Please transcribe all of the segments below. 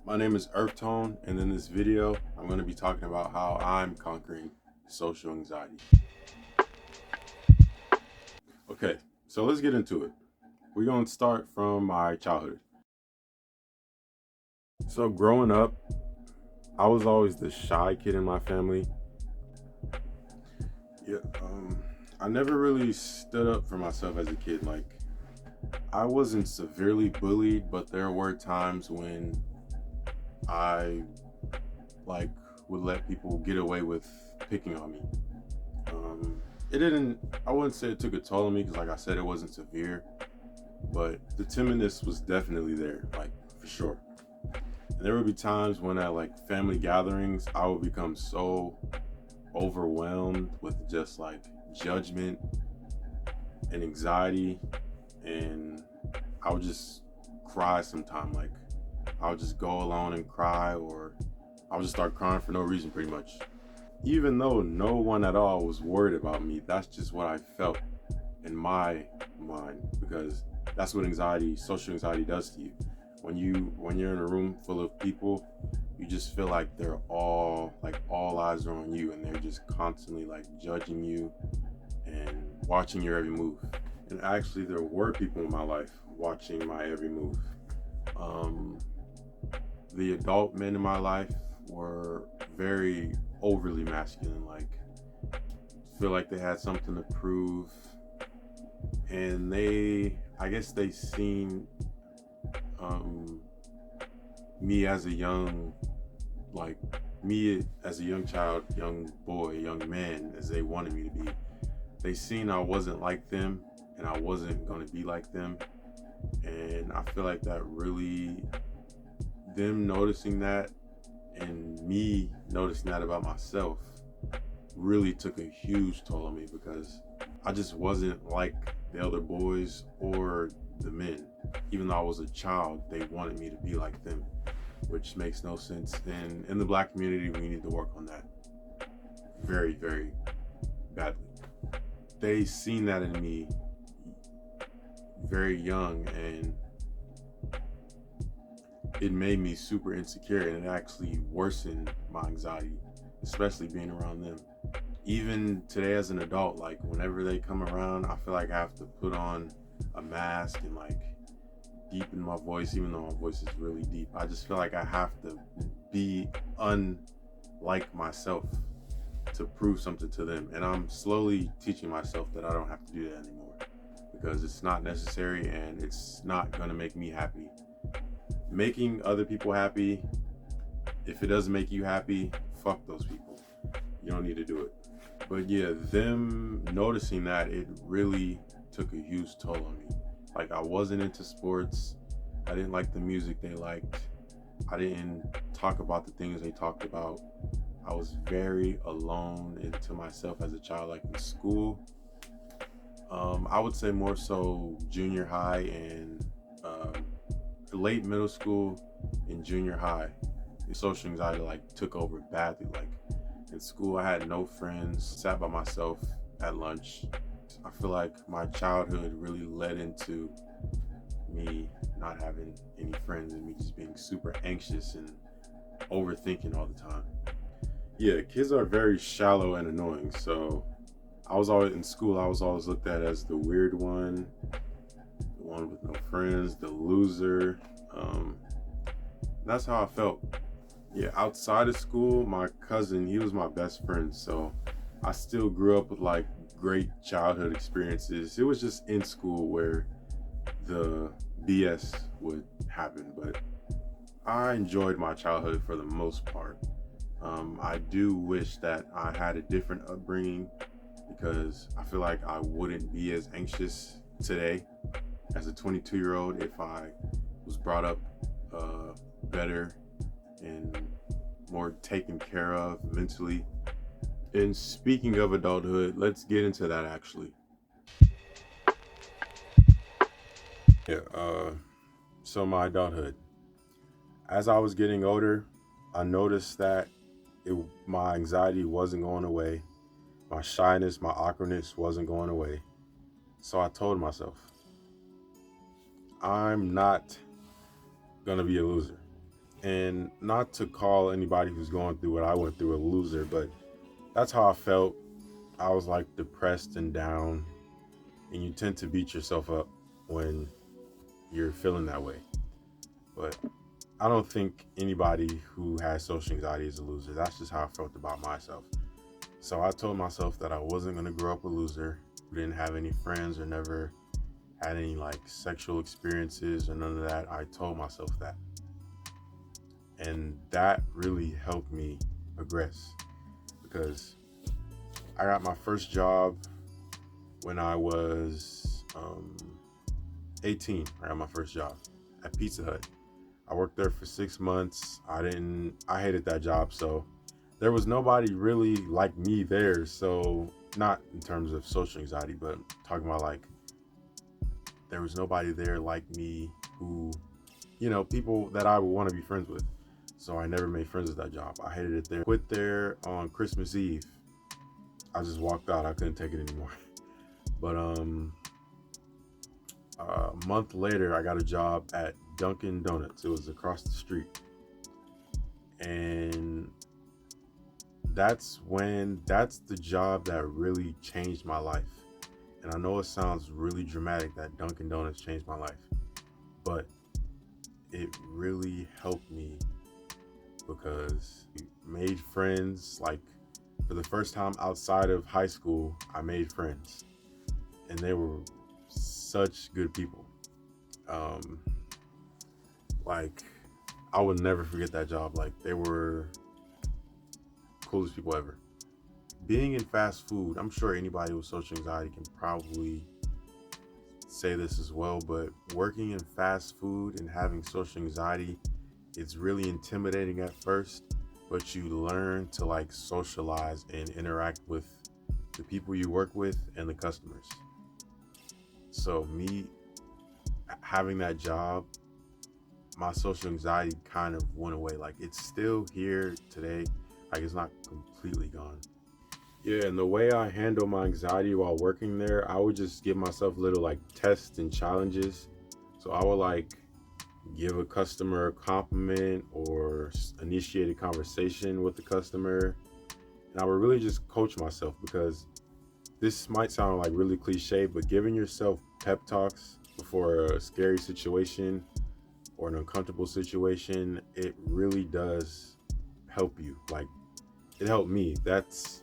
My name is Earthtone, and in this video, I'm going to be talking about how I'm conquering social anxiety. Okay, so let's get into it. We're going to start from my childhood. So growing up, I was always the shy kid in my family. Yeah, I never really stood up for myself as a kid. Like, I wasn't severely bullied, but there were times when I would let people get away with picking on me. I wouldn't say it took a toll on me because, like I said, it wasn't severe, but the timidness was definitely there, like, for sure. And there would be times when at like family gatherings, I would become so overwhelmed with just like judgment and anxiety, and I would just cry sometime. Like, I would just go alone and cry, or I would just start crying for no reason, pretty much. Even though no one at all was worried about me, that's just what I felt in my mind, because that's what social anxiety does to you. When you're in a room full of people, you just feel like all eyes are on you, and they're just constantly like judging you and watching your every move. And actually, there were people in my life watching my every move. The adult men in my life were very overly masculine, like feel like they had something to prove, and I guess they seen me as a young child, young boy, young man, as they wanted me to be. They seen I wasn't like them, and I wasn't going to be like them, and I feel like that really, them noticing that and me noticing that about myself, really took a huge toll on me, because I just wasn't like the other boys or the men. Even though I was a child, they wanted me to be like them, which makes no sense. And in the Black community, we need to work on that very, very badly. They seen that in me very young, and it made me super insecure, and it actually worsened my anxiety, especially being around them. Even today as an adult, like whenever they come around, I feel like I have to put on a mask and like deepen my voice, even though my voice is really deep. I just feel like I have to be unlike myself to prove something to them. And I'm slowly teaching myself that I don't have to do that anymore, because it's not necessary and it's not going to make me happy. Making other people happy, if it doesn't make you happy, fuck those people. You don't need to do it. But yeah, them noticing that, it really took a huge toll on me. Like, I wasn't into sports. I didn't like the music they liked. I didn't talk about the things they talked about. I was very alone and to myself as a child, like in school. I would say more so junior high and late middle school and junior high. The social anxiety like took over badly. Like, in school, I had no friends, sat by myself at lunch. I feel like my childhood really led into me not having any friends and me just being super anxious and overthinking all the time. Yeah, kids are very shallow and annoying. So I was always looked at as the weird one, the one with no friends, the loser. That's how I felt. Yeah, outside of school, my cousin, he was my best friend. So I still grew up with like great childhood experiences. It was just in school where the BS would happen, but I enjoyed my childhood for the most part. I do wish that I had a different upbringing, because I feel like I wouldn't be as anxious today as a 22-year-old if I was brought up better and more taken care of mentally. And speaking of adulthood, let's get into that actually. Yeah, so my adulthood. As I was getting older, I noticed that my anxiety wasn't going away. My shyness, my awkwardness wasn't going away. So I told myself, I'm not gonna be a loser. And not to call anybody who's going through what I went through a loser, but that's how I felt. I was like depressed and down, and you tend to beat yourself up when you're feeling that way. But I don't think anybody who has social anxiety is a loser. That's just how I felt about myself. So I told myself that I wasn't going to grow up a loser who didn't have any friends or never had any like sexual experiences or none of that. I told myself that. And that really helped me progress because I got my first job when I was 18. I got my first job at Pizza Hut. I worked there for 6 months. I hated that job. So there was nobody really like me there. So not in terms of social anxiety, but talking about like, there was nobody there like me who, people that I would want to be friends with. So I never made friends with that job. I hated it there. Quit there on Christmas Eve. I just walked out. I couldn't take it anymore. But a month later, I got a job at Dunkin' Donuts. It was across the street. And that's the job that really changed my life. And I know it sounds really dramatic that Dunkin' Donuts changed my life, but it really helped me because I made friends. Like for the first time outside of high school, I made friends, and they were such good people. Like I would never forget that job. Like they were coolest people ever. Being in fast food, I'm sure anybody with social anxiety can probably say this as well, but working in fast food and having social anxiety, it's really intimidating at first, but you learn to like socialize and interact with the people you work with and the customers. So me having that job, my social anxiety kind of went away. Like it's still here today. Like it's not completely gone. Yeah, and the way I handle my anxiety while working there, I would just give myself little like tests and challenges. So I would like give a customer a compliment or initiate a conversation with the customer. And I would really just coach myself because this might sound like really cliche, but giving yourself pep talks before a scary situation or an uncomfortable situation, it really does help you. Like it helped me. That's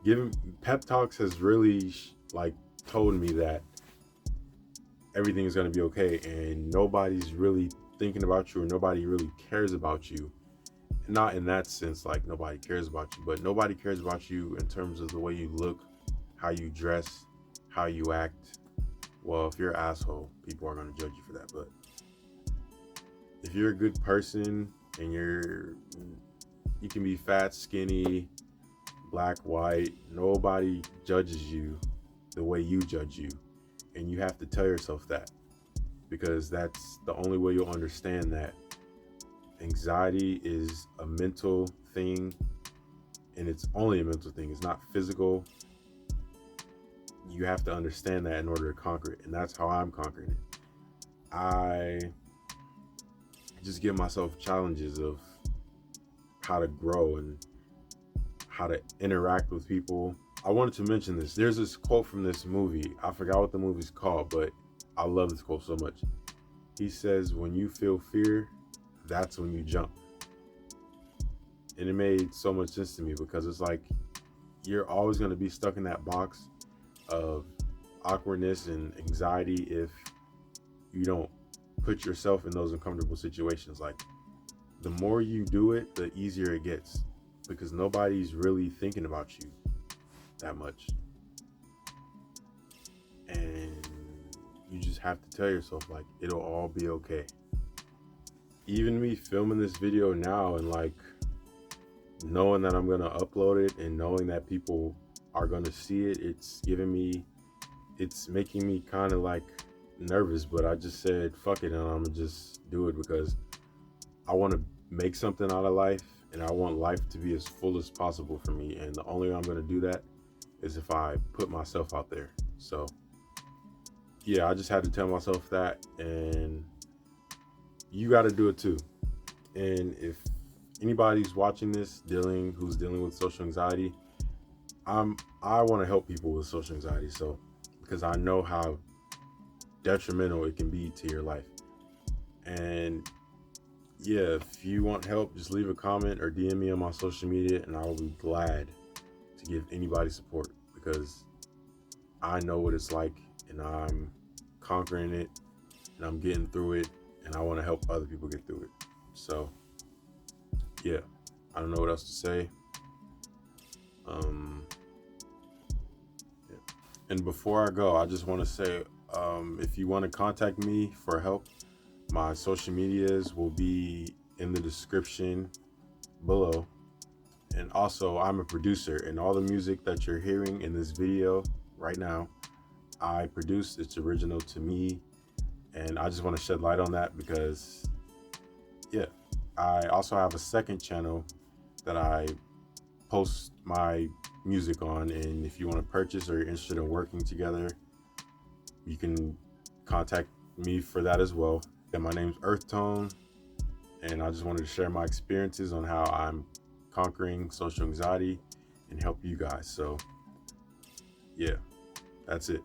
giving pep talks has really like told me that everything is going to be okay and nobody's really thinking about you or nobody really cares about you. Not in that sense, like nobody cares about you, but nobody cares about you in terms of the way you look, how you dress, how you act. Well, if you're an asshole, people are going to judge you for that. But if you're a good person and you can be fat, skinny, black, white, nobody judges you the way you judge you. And you have to tell yourself that because that's the only way you'll understand that anxiety is a mental thing and it's only a mental thing. It's not physical. You have to understand that in order to conquer it. And that's how I'm conquering it. I just give myself challenges of how to grow and how to interact with people. I wanted to mention this. There's this quote from this movie. I forgot what the movie's called, but I love this quote so much. He says, when you feel fear, that's when you jump. And it made so much sense to me because it's like you're always going to be stuck in that box of awkwardness and anxiety if you don't put yourself in those uncomfortable situations. Like the more you do it, the easier it gets because nobody's really thinking about you that much. And you just have to tell yourself like it'll all be okay. Even me filming this video now and like knowing that I'm gonna upload it and knowing that people are gonna see it, it's making me kind of like nervous, but I just said fuck it and I'm gonna just do it because I want to make something out of life and I want life to be as full as possible for me, and the only way I'm gonna do that is if I put myself out there. So yeah, I just had to tell myself that, and you got to do it too. And if anybody's watching this who's dealing with social anxiety, I want to help people with social anxiety. So because I know how detrimental it can be to your life. And yeah, if you want help, just leave a comment or DM me on my social media, and I will be glad to give anybody support, because I know what it's like, and I'm conquering it, and I'm getting through it, and I want to help other people get through it. So yeah, I don't know what else to say. Yeah. And before I go, I just want to say, if you want to contact me for help, my social medias will be in the description below. And also, I'm a producer, and all the music that you're hearing in this video right now, I produced. It's original to me, and I just want to shed light on that because, yeah, I also have a second channel that I post my music on, and if you want to purchase or you're interested in working together, you can contact me for that as well. And my name's Earth Tone, and I just wanted to share my experiences on how I'm conquering social anxiety and help you guys. So yeah, that's it.